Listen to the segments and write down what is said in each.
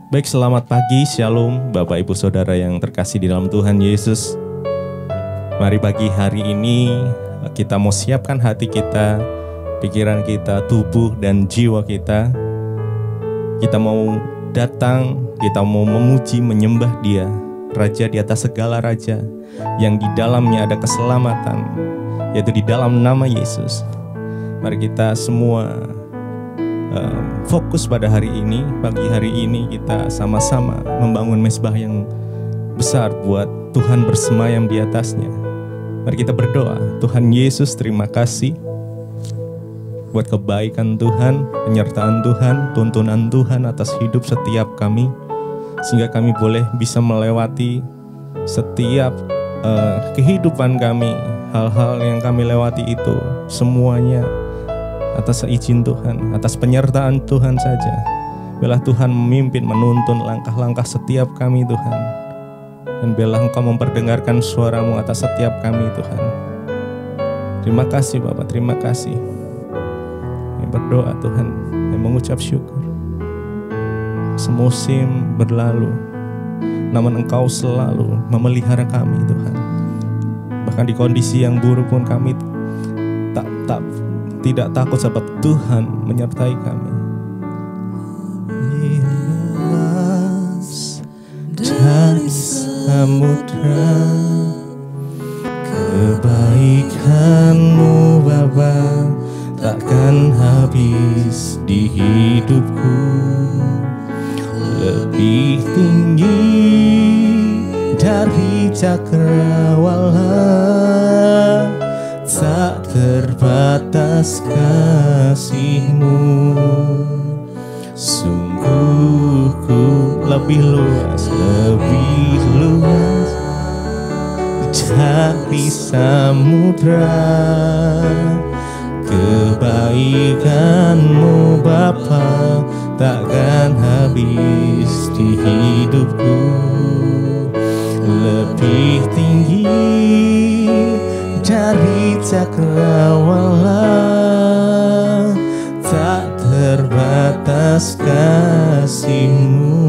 Baik, selamat pagi, shalom Bapak Ibu Saudara yang terkasih di dalam Tuhan Yesus. Mari pagi hari ini kita mau siapkan hati kita, pikiran kita, tubuh dan jiwa kita. Kita mau datang, kita mau memuji, menyembah Dia, Raja di atas segala raja, yang di dalamnya ada keselamatan, yaitu di dalam nama Yesus. Mari kita semua fokus pada hari ini. Pagi hari ini kita sama-sama membangun mezbah yang besar buat Tuhan bersemayam di atasnya. Mari kita berdoa. Tuhan Yesus, terima kasih buat kebaikan Tuhan, penyertaan Tuhan, tuntunan Tuhan atas hidup setiap kami, sehingga kami boleh bisa melewati setiap kehidupan kami. Hal-hal yang kami lewati itu semuanya atas izin Tuhan, atas penyertaan Tuhan saja. Biarlah Tuhan memimpin, menuntun langkah-langkah setiap kami Tuhan. Dan biarlah Engkau memperdengarkan suara-Mu atas setiap kami Tuhan. Terima kasih Bapak, terima kasih. Kami berdoa Tuhan, kami mengucap syukur. Semusim berlalu, namun Engkau selalu memelihara kami Tuhan. Bahkan di kondisi yang buruk pun kami tidak takut sebab Tuhan menyertai kami. Luas dari samudra, kebaikan-Mu Bapa takkan habis di hidupku. Lebih tinggi dari cakrawala, tak terbatas kasih-Mu. Sungguh ku lebih luas dari samudra. Kebaikan-Mu Bapa takkan habis di hidupku. Lebih tinggi dari cakrawala, tak terbatas kasih-Mu.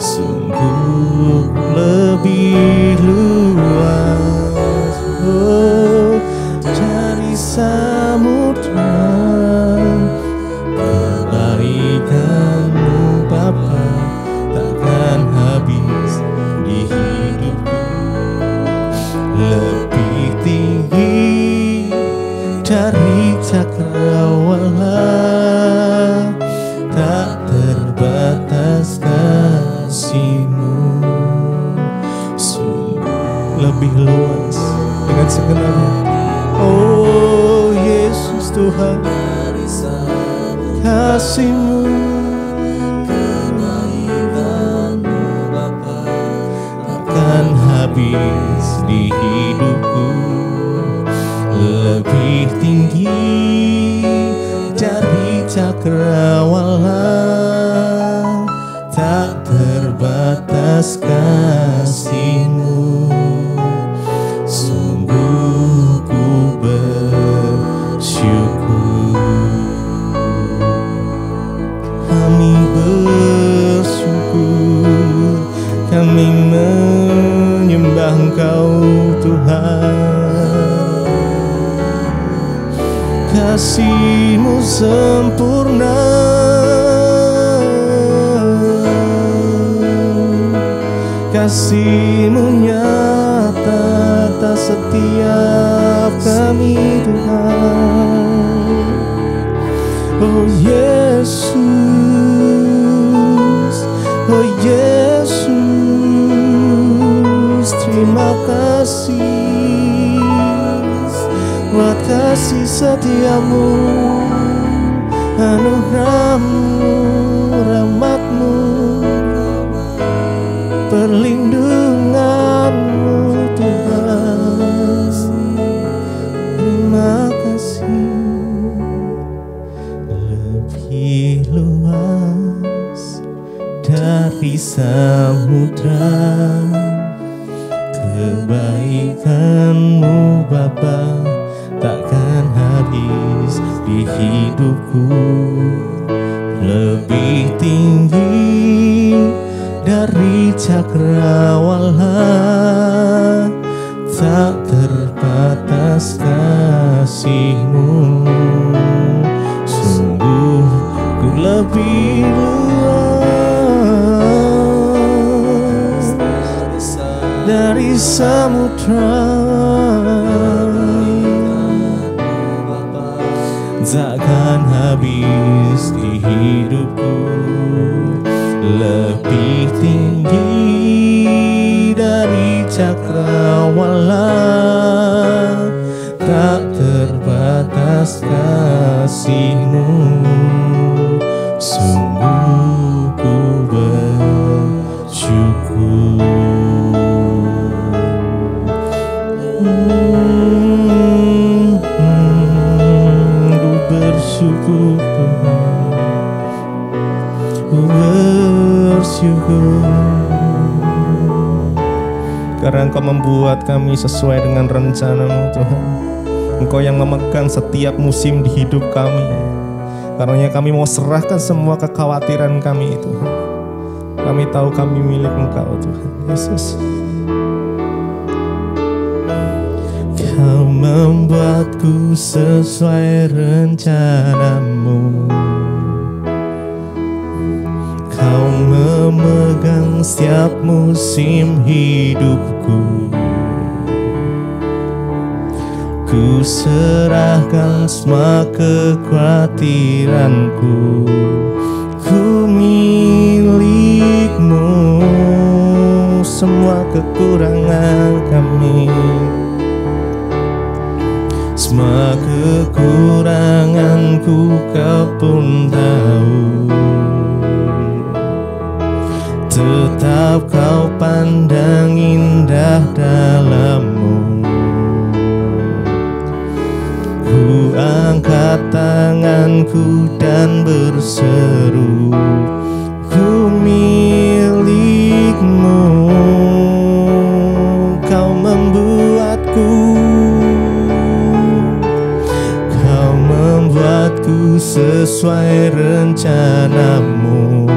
Sungguh lebih luas dari samudra. Kebaikan-Mu Bapa takkan habis di hidupku. Lebih tinggi dari cakrawala, tak terbatas kasih-Mu. Sungguh lebih luas dengan segenap hati. Oh Yesus Tuhan, kasih-Mu, kebaikan-Mu Bapa takkan habis di hidupku. Lebih tinggi dari cakrawala, tak terbatas kasih-Mu. Sungguh ku bersyukur. Kami bersyukur, kami menyembah Engkau Tuhan. Kasih-Mu sempurna, kasih-Mu nyata atas setiap kami Tuhan. Oh Yesus, oh Yesus, terima kasih buat kasih setia-Mu, anugerah-Mu, rahmat-Mu, perlindungan-Mu Tuhan. Terima kasih. Lebih luas dari samudra, kebaikan-Mu Bapa takkan habis di hidupku. lebih tinggi dari cakrawala, tak terbatas kasih-Mu. Sungguh ku lebih luas dari samudra, takkan habis di hidupku. Lebih tinggi dari cakrawala, tak terbatas kasih-Mu. Sungguh ku bersyukur. Ku bersyukur Tuhan, ku bersyukur karena Engkau membuat kami sesuai dengan rencana-Mu Tuhan. Engkau yang memegang setiap musim di hidup kami. Karenanya kami mau serahkan semua kekhawatiran kami itu. Kami tahu kami milik Engkau Tuhan Yesus. Kau membuatku sesuai rencana-Mu. Kau memegang setiap musim hidupku. Ku serahkan semua kekhawatiranku. Ku milik-Mu, semua kekurangan kami. Semua kekuranganku Kau pun tahu. Tetap Kau pandang indah dalam-Mu. Ku angkat tanganku dan berseru, ku milik-Mu. Kau membuatku, Kau membuatku sesuai rencana-Mu.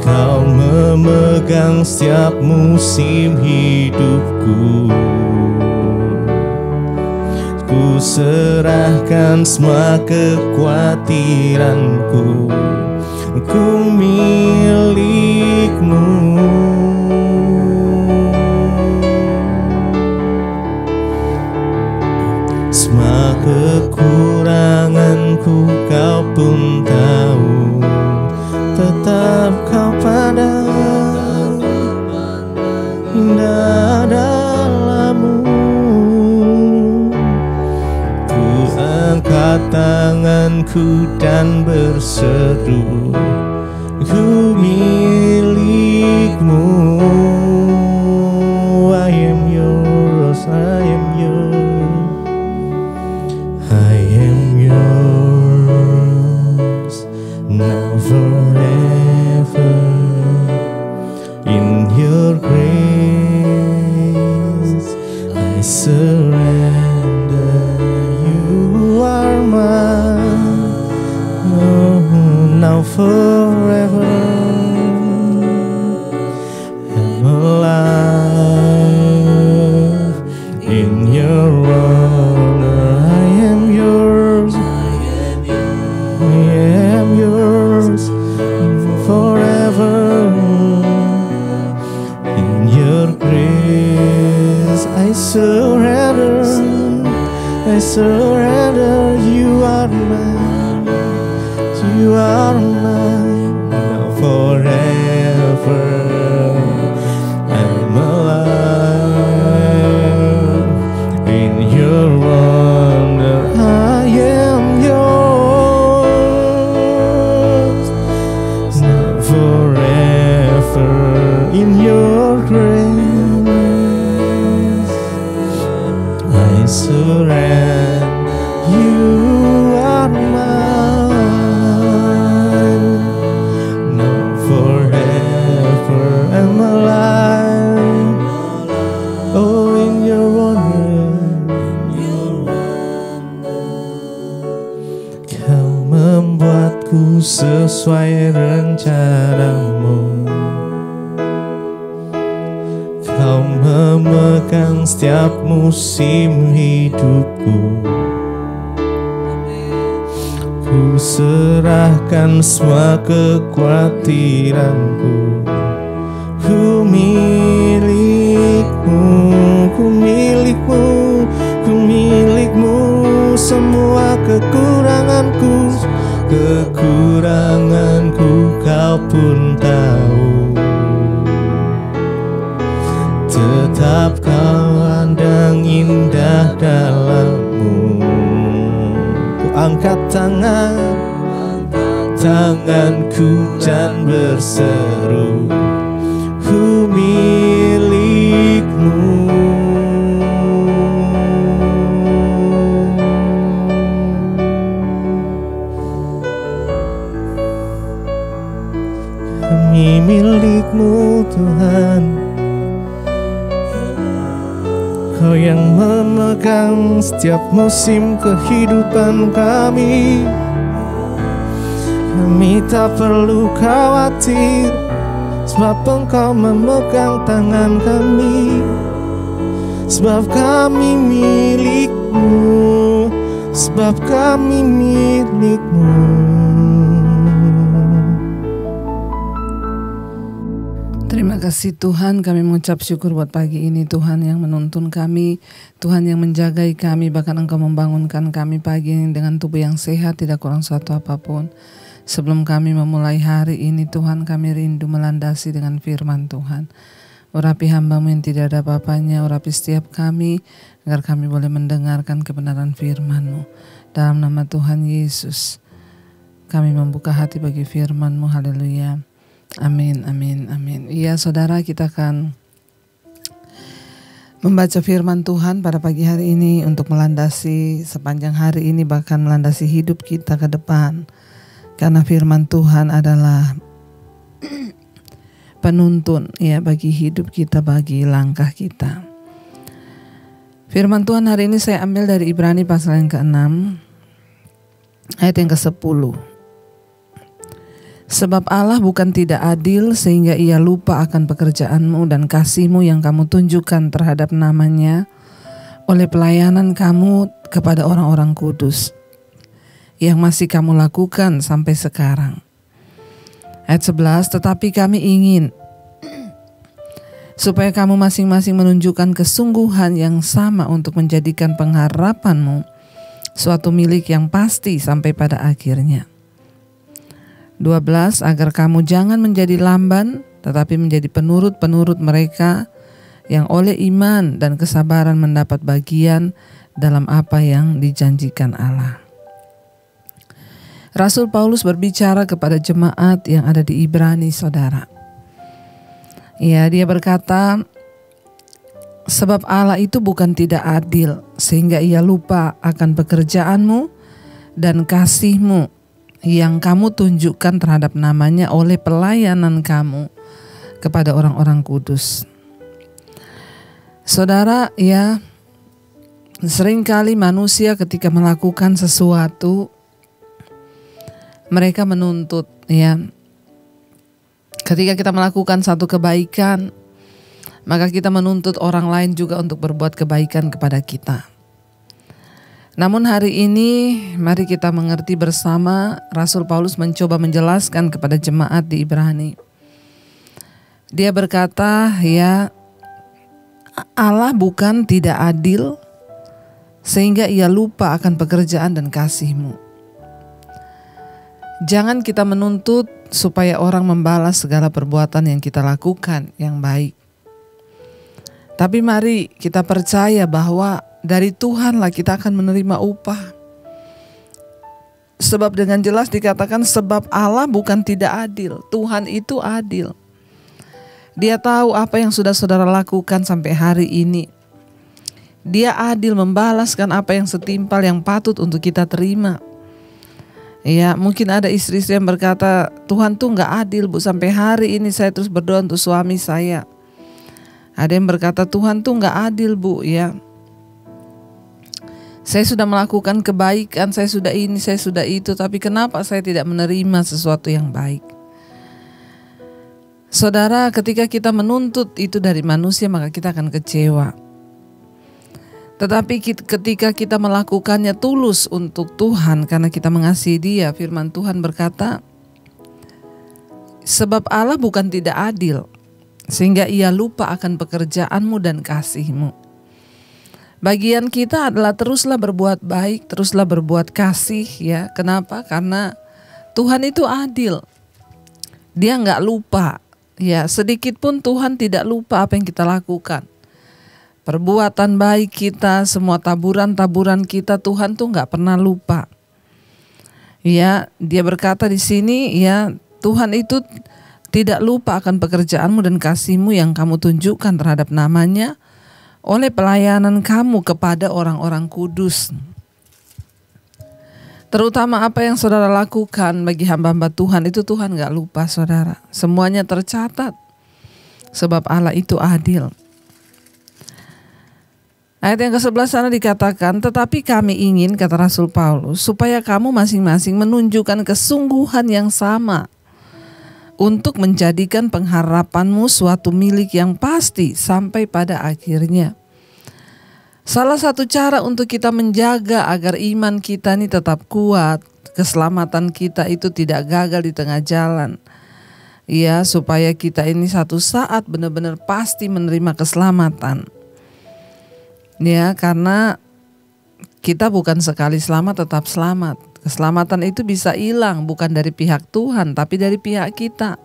Kau memegang setiap musim hidupku. Ku serahkan semua kekhawatiranku. Ku milik-Mu. Semua kekuranganku Kau pun tahu. Tetap Kau pandang indah dalam-Mu. Ku angkat tanganku dan berseru, ku milik-Mu. I am yours, I am yours, I am yours, now forever. In your grace I surrender. You are mine, oh, now forever. I'm alive in your honor. I am yours, I am yours forever. In your grace I surrender, I surrender. You are mine, you are mine, now forever. I'm alive in your wonder. I am yours, now forever. In your grace I surrender. You are mine, now forever. hidupku sesuai rencanamu. Kau memegang setiap musim hidupku. Ku serahkan semua kekhawatiranku. Ku milikmu, ku milikmu, ku milikmu. Semua kekuranganku, kekuranganku kau pun tahu. Tetap kau pandang indah dalammu. Ku angkat tanganku dan berseru, ku milikmu. Kami milikmu Tuhan. Kau yang memegang setiap musim kehidupan kami. Kami tak perlu khawatir, sebab Engkau memegang tangan kami. Sebab kami milikmu, sebab kami milikmu. Terima kasih Tuhan, kami mengucap syukur buat pagi ini. Tuhan yang menuntun kami, Tuhan yang menjagai kami, bahkan Engkau membangunkan kami pagi ini dengan tubuh yang sehat, tidak kurang suatu apapun. Sebelum kami memulai hari ini Tuhan, kami rindu melandasi dengan firman Tuhan. Urapi hamba-Mu yang tidak ada apa-apanya, urapi setiap kami, agar kami boleh mendengarkan kebenaran firman-Mu. Dalam nama Tuhan Yesus, kami membuka hati bagi firman-Mu. Haleluya. Amin, amin, amin. Iya saudara, kita akan membaca firman Tuhan pada pagi hari ini untuk melandasi sepanjang hari ini, bahkan melandasi hidup kita ke depan. Karena firman Tuhan adalah penuntun ya bagi hidup kita, bagi langkah kita. Firman Tuhan hari ini saya ambil dari Ibrani pasal yang ke-6 ayat yang ke-10. Sebab Allah bukan tidak adil sehingga ia lupa akan pekerjaanmu dan kasih-Mu yang kamu tunjukkan terhadap namanya oleh pelayanan kamu kepada orang-orang kudus yang masih kamu lakukan sampai sekarang. Ayat 11, tetapi kami ingin supaya kamu masing-masing menunjukkan kesungguhan yang sama untuk menjadikan pengharapanmu suatu milik yang pasti sampai pada akhirnya. 12, agar kamu jangan menjadi lamban, tetapi menjadi penurut-penurut mereka yang oleh iman dan kesabaran mendapat bagian dalam apa yang dijanjikan Allah. Rasul Paulus berbicara kepada jemaat yang ada di Ibrani, saudara. Ya, dia berkata, sebab Allah itu bukan tidak adil, sehingga ia lupa akan pekerjaanmu dan kasih-Mu yang kamu tunjukkan terhadap namanya oleh pelayanan kamu kepada orang-orang kudus. Saudara, ya, seringkali manusia ketika melakukan sesuatu, mereka menuntut, ya. Ketika kita melakukan satu kebaikan, maka kita menuntut orang lain juga untuk berbuat kebaikan kepada kita. Namun hari ini mari kita mengerti bersama, Rasul Paulus mencoba menjelaskan kepada jemaat di Ibrani. Dia berkata, ya, Allah bukan tidak adil sehingga ia lupa akan pekerjaan dan kasih-Mu. Jangan kita menuntut supaya orang membalas segala perbuatan yang kita lakukan yang baik. Tapi mari kita percaya bahwa dari Tuhanlah kita akan menerima upah. Sebab dengan jelas dikatakan sebab Allah bukan tidak adil. Tuhan itu adil. Dia tahu apa yang sudah saudara lakukan sampai hari ini. Dia adil membalaskan apa yang setimpal yang patut untuk kita terima. Ya, mungkin ada istri-istri yang berkata, Tuhan tuh gak adil Bu, sampai hari ini saya terus berdoa untuk suami saya. Ada yang berkata, Tuhan tuh gak adil Bu, ya. Saya sudah melakukan kebaikan, saya sudah ini, saya sudah itu, tapi kenapa saya tidak menerima sesuatu yang baik? Saudara, ketika kita menuntut itu dari manusia, maka kita akan kecewa. Tetapi ketika kita melakukannya tulus untuk Tuhan, karena kita mengasihi Dia, firman Tuhan berkata, sebab Allah bukan tidak adil, sehingga Ia lupa akan pekerjaanmu dan kasih-Mu. Bagian kita adalah teruslah berbuat baik, teruslah berbuat kasih, ya. Kenapa? Karena Tuhan itu adil. Dia nggak lupa, ya. Sedikit pun Tuhan tidak lupa apa yang kita lakukan. Perbuatan baik kita, semua taburan-taburan kita, Tuhan tuh nggak pernah lupa. Ya, Dia berkata di sini, ya, Tuhan itu tidak lupa akan pekerjaanmu dan kasih-Mu yang kamu tunjukkan terhadap namanya oleh pelayanan kamu kepada orang-orang kudus. Terutama apa yang saudara lakukan bagi hamba-hamba Tuhan itu Tuhan gak lupa, saudara. Semuanya tercatat, sebab Allah itu adil. Ayat yang ke-11 sana dikatakan, tetapi kami ingin, kata Rasul Paulus, supaya kamu masing-masing menunjukkan kesungguhan yang sama untuk menjadikan pengharapanmu suatu milik yang pasti sampai pada akhirnya. Salah satu cara untuk kita menjaga agar iman kita ini tetap kuat, keselamatan kita itu tidak gagal di tengah jalan. Ya, supaya kita ini satu saat benar-benar pasti menerima keselamatan. Ya, karena kita bukan sekali selamat tetap selamat. Keselamatan itu bisa hilang bukan dari pihak Tuhan, tapi dari pihak kita.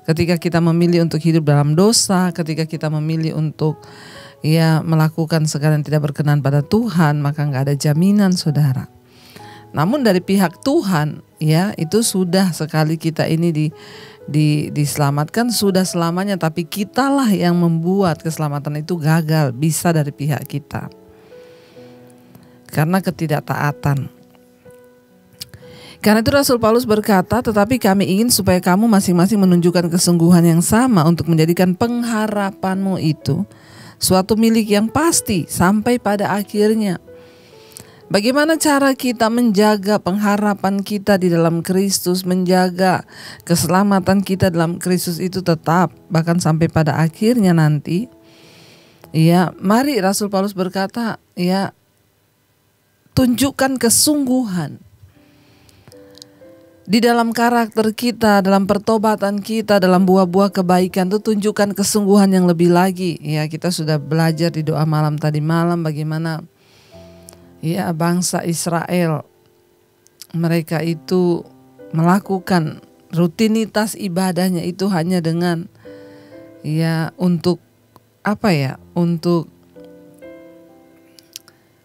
Ketika kita memilih untuk hidup dalam dosa, ketika kita memilih untuk melakukan segala yang tidak berkenan pada Tuhan, maka nggak ada jaminan, saudara. Namun dari pihak Tuhan, ya, itu sudah sekali kita ini diselamatkan, sudah selamanya. Tapi kitalah yang membuat keselamatan itu gagal, bisa dari pihak kita karena ketidaktaatan. Karena itu Rasul Paulus berkata, tetapi kami ingin supaya kamu masing-masing menunjukkan kesungguhan yang sama untuk menjadikan pengharapanmu itu suatu milik yang pasti sampai pada akhirnya. Bagaimana cara kita menjaga pengharapan kita di dalam Kristus, menjaga keselamatan kita dalam Kristus itu tetap bahkan sampai pada akhirnya nanti? Ya, mari Rasul Paulus berkata, ya, tunjukkan kesungguhan di dalam karakter kita, dalam pertobatan kita, dalam buah-buah kebaikan itu tunjukkan kesungguhan yang lebih lagi. Ya, kita sudah belajar di doa malam tadi malam bagaimana ya bangsa Israel mereka itu melakukan rutinitas ibadahnya itu hanya dengan ya untuk apa ya? Untuk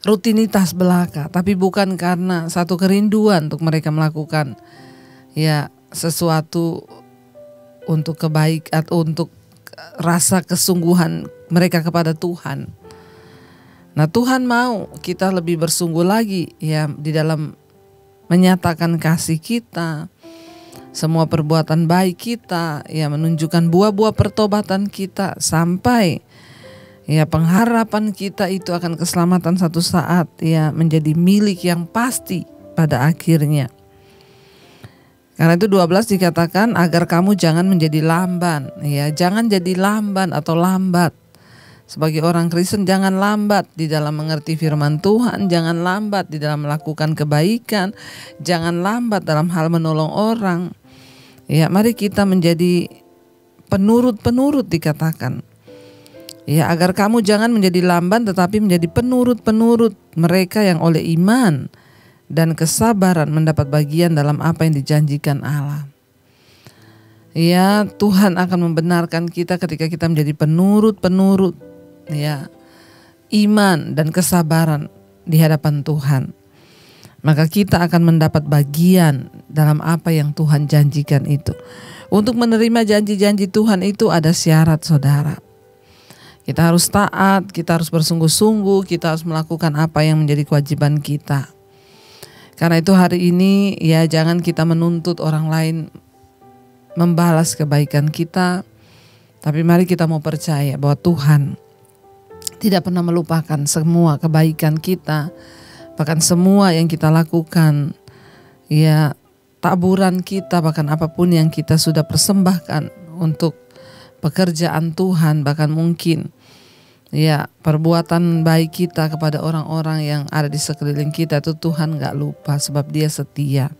rutinitas belaka, tapi bukan karena satu kerinduan untuk mereka melakukan ya sesuatu untuk kebaikan atau untuk rasa kesungguhan mereka kepada Tuhan. Nah, Tuhan mau kita lebih bersungguh lagi ya di dalam menyatakan kasih kita, semua perbuatan baik kita, ya menunjukkan buah-buah pertobatan kita sampai ya pengharapan kita itu akan keselamatan satu saat ya menjadi milik yang pasti pada akhirnya. Karena itu 12 dikatakan agar kamu jangan menjadi lamban, ya jangan jadi lamban atau lambat. Sebagai orang Kristen jangan lambat di dalam mengerti firman Tuhan, jangan lambat di dalam melakukan kebaikan, jangan lambat dalam hal menolong orang. Ya, mari kita menjadi penurut-penurut dikatakan. Ya, agar kamu jangan menjadi lamban tetapi menjadi penurut-penurut mereka yang oleh iman dan kesabaran mendapat bagian dalam apa yang dijanjikan Allah. Ya, Tuhan akan membenarkan kita ketika kita menjadi penurut-penurut ya iman dan kesabaran di hadapan Tuhan. Maka kita akan mendapat bagian dalam apa yang Tuhan janjikan itu. Untuk menerima janji-janji Tuhan itu ada syarat, saudara. Kita harus taat, kita harus bersungguh-sungguh, kita harus melakukan apa yang menjadi kewajiban kita. Karena itu hari ini ya jangan kita menuntut orang lain membalas kebaikan kita. Tapi mari kita mau percaya bahwa Tuhan tidak pernah melupakan semua kebaikan kita. Bahkan semua yang kita lakukan, ya taburan kita, bahkan apapun yang kita sudah persembahkan untuk pekerjaan Tuhan, bahkan mungkin ya perbuatan baik kita kepada orang-orang yang ada di sekeliling kita, itu Tuhan gak lupa sebab Dia setia.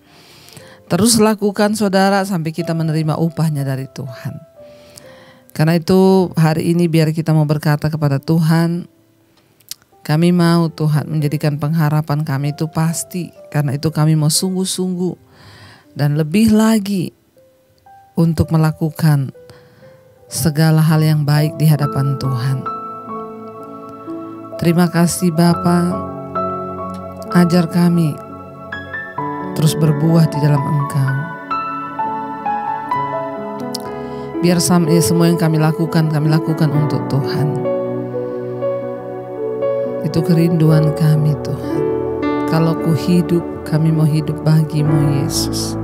Terus lakukan saudara sampai kita menerima upahnya dari Tuhan. Karena itu hari ini biar kita mau berkata kepada Tuhan, kami mau Tuhan menjadikan pengharapan kami itu pasti. Karena itu kami mau sungguh-sungguh dan lebih lagi untuk melakukan segala hal yang baik di hadapan Tuhan. Terima kasih Bapa, ajar kami terus berbuah di dalam Engkau. Biar semua yang kami lakukan untuk Tuhan. Itu kerinduan kami Tuhan. Kalau ku hidup, kami mau hidup bagi-Mu Yesus.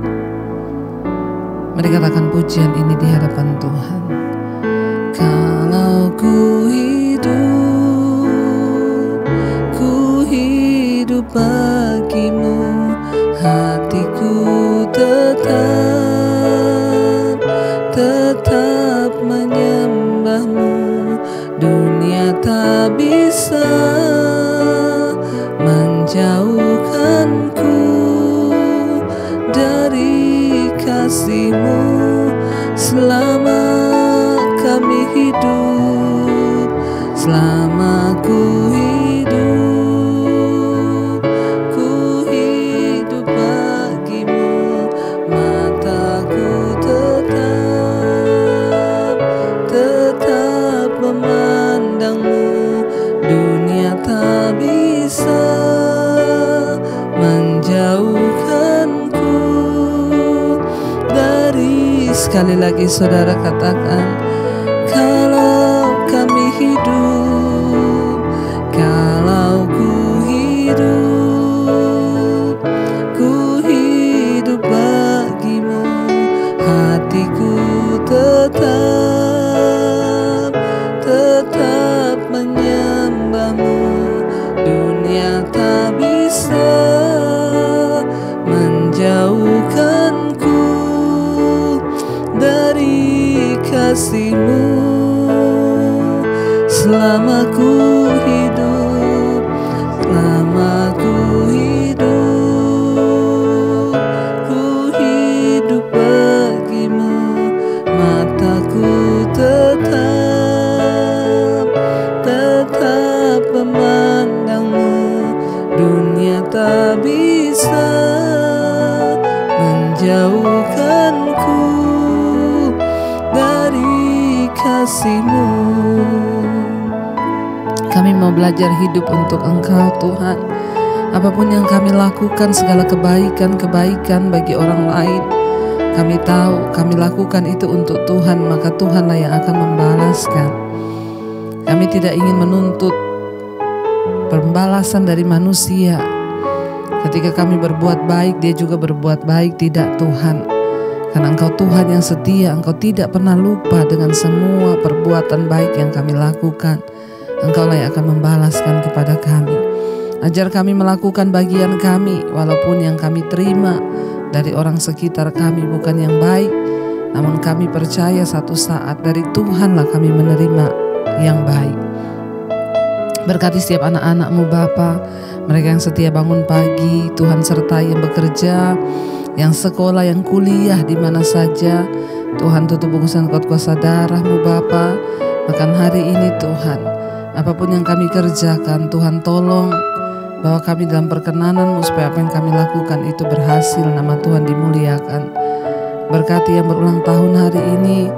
Mari katakan pujian ini di hadapan Tuhan. Kalau ku hidup bagi-Mu, hatiku tetap menyembah-Mu. Dunia tak bisa menjauhkanku dari kasih-Mu. Selama kami hidup, selama ku hidup bagi-Mu. Mataku tetap memandang-Mu. Dunia tak bisa menjauhkanku dari. Sekali lagi saudara katakan, kalau kami hidup, kalau ku hidup bagi-Mu. Hatiku tetap menyembah-Mu. Dunia tak bisa menjauhkanku dari kasih-Mu. Selama ku hidup, ku hidup bagi-Mu. Mataku tetap memandang-Mu. Dunia tak bisa menjauhkanku dari kasih-Mu. Kami mau belajar hidup untuk Engkau Tuhan. Apapun yang kami lakukan, segala kebaikan bagi orang lain, kami tahu kami lakukan itu untuk Tuhan, maka Tuhanlah yang akan membalaskan. Kami tidak ingin menuntut pembalasan dari manusia. Ketika kami berbuat baik, Dia juga berbuat baik. Tidak Tuhan, karena Engkau Tuhan yang setia. Engkau tidak pernah lupa dengan semua perbuatan baik yang kami lakukan. Engkaulah yang akan membalaskan kepada kami. Ajar kami melakukan bagian kami, walaupun yang kami terima dari orang sekitar kami bukan yang baik, namun kami percaya satu saat dari Tuhanlah kami menerima yang baik. Berkati setiap anak-anak-Mu Bapa, mereka yang setia bangun pagi, Tuhan sertai yang bekerja, yang sekolah, yang kuliah di mana saja. Tuhan tutup bungkusan kuat kuasa darah-Mu Bapa. Bahkan hari ini Tuhan, apapun yang kami kerjakan, Tuhan tolong bawa kami dalam perkenanan-Mu supaya apa yang kami lakukan itu berhasil, nama Tuhan dimuliakan. Berkati yang berulang tahun hari ini,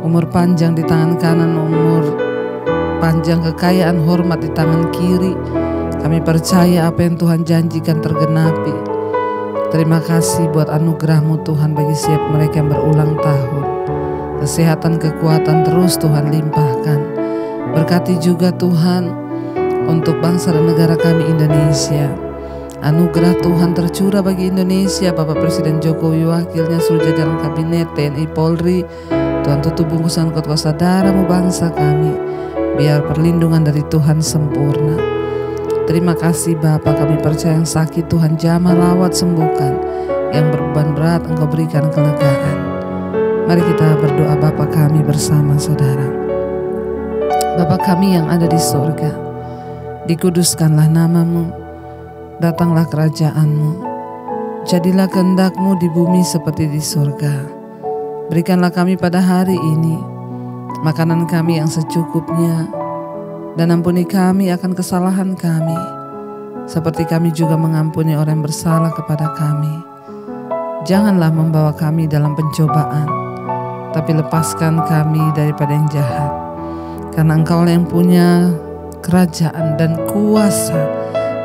umur panjang di tangan kanan, umur panjang kekayaan hormat di tangan kiri. Kami percaya apa yang Tuhan janjikan tergenapi. Terima kasih buat anugerah-Mu Tuhan bagi setiap mereka yang berulang tahun. Kesehatan, kekuatan terus Tuhan limpahkan. Berkati juga Tuhan untuk bangsa dan negara kami Indonesia. Anugerah Tuhan tercurah bagi Indonesia. Bapak Presiden Jokowi, wakilnya, seluruh jajaran kabinet, TNI, Polri. Tuhan tutup bungkusan kuat kuasa darah-Mu bangsa kami. Biar perlindungan dari Tuhan sempurna. Terima kasih Bapa, kami percaya yang sakit Tuhan jamah, rawat, sembuhkan. Yang berbeban berat Engkau berikan kelegaan. Mari kita berdoa Bapa kami bersama saudara. Bapa kami yang ada di surga, dikuduskanlah nama-Mu, datanglah kerajaan-Mu, jadilah kehendak-Mu di bumi seperti di surga. Berikanlah kami pada hari ini makanan kami yang secukupnya, dan ampuni kami akan kesalahan kami, seperti kami juga mengampuni orang yang bersalah kepada kami. Janganlah membawa kami dalam pencobaan, tapi lepaskan kami daripada yang jahat. Karena Engkau yang punya kerajaan dan kuasa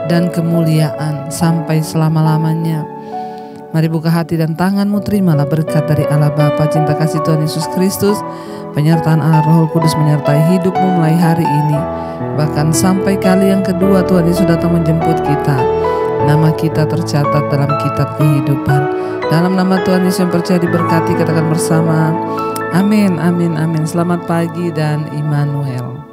dan kemuliaan sampai selama-lamanya. Mari buka hati dan tangan-Mu, terimalah berkat dari Allah Bapa, cinta kasih Tuhan Yesus Kristus, penyertaan Allah Roh Kudus menyertai hidupmu mulai hari ini, bahkan sampai kali yang kedua Tuhan Yesus datang menjemput kita. Nama kita tercatat dalam kitab kehidupan. Dalam nama Tuhan Yesus yang percaya diberkati, katakan bersama, amin, amin, amin. Selamat pagi dan Immanuel.